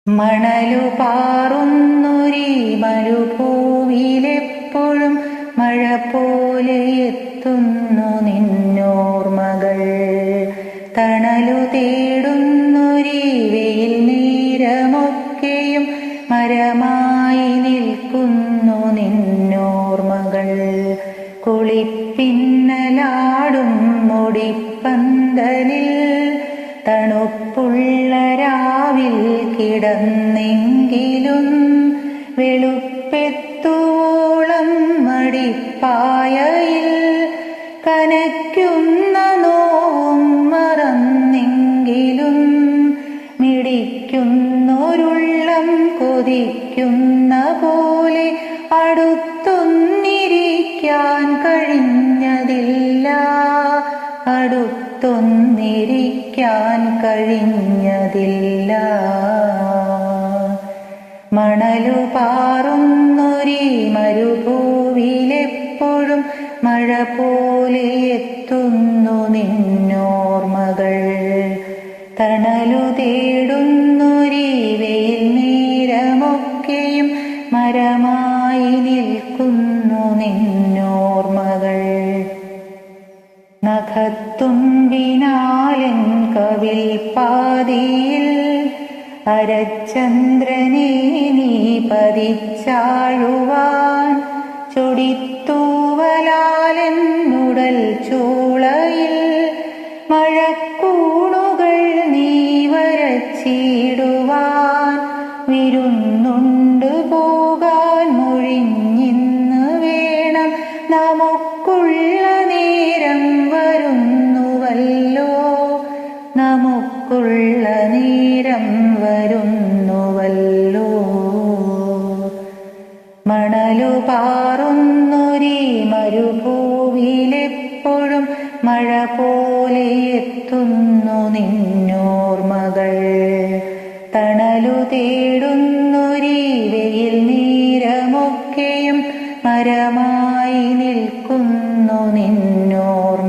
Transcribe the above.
മണലു പാറുന്നൊരീ മരുഭൂവിലെപ്പോഴും മഴ പോലെ എത്തുന്നു നിന്നോർമകൾ. തണലു തേടുന്നൊരീ വെയിൽ നേരമൊക്കെയും മരമായി നിൽക്കുന്നു നിന്നോർമകൾ. കുളിപ്പിന്നലാടും മുടിപ്പന്തലിൽ തണുപ്പുള്ള രാവിൽ കിടന്നെങ്കിലും വെളുപ്പെത്തുവോളം മടിപ്പായയിൽ കനയ്ക്കുന്ന നോവും മറന്നെങ്കിലും മിടിക്കുന്നൊരുള്ളം കൊതിക്കുന്ന പോലെ അടുത്തൊന്നിരിക്കാൻ കഴിഞ്ഞതില്ല, അടുത്തൊന്നിരിക്കാൻ കഴിഞ്ഞതില്ല. മണലു പാറുന്നൊരീ മരുഭൂവിലെപ്പോഴും മഴ പോലെ എത്തുന്നു നിന്നോർമകൾ. തണലു തേടുന്നൊരീ വെയിൽ നേരമൊക്കെയും മരമായി നിൽക്കുന്നു നിന്നോർമകൾ. നഖത്തുമ്പിനാലൻ കവിൽ പാതിയിൽ അരചന്ദ്രനെ നീ പതിച്ചാഴുവാൻ ചൊടിത്തൂവലാലൻ ഉടൽ ചൂളയിൽ മഴക്കൂണുകൾ നീ വരച്ചിടുവാൻ വിരുന്നുണ്ട് പോകാൻ മൊഴിഞ്ഞിന്ന് വേണം നമുക്കുള്ള നേരം വരുന്നുവല്ലോ, നമുക്കുള്ള നേരം വരുന്നുവല്ലോ. മണലു പാറുന്നൊരീ മരുഭൂവിലെപ്പോഴും മഴ പോലെ എത്തുന്നു നിന്നോർമകൾ. തണലു തേടുന്നൊരീ വെയിൽ നേരമൊക്കെയും മരമായി നിൽക്കുന്നു നിന്നോർമകൾ.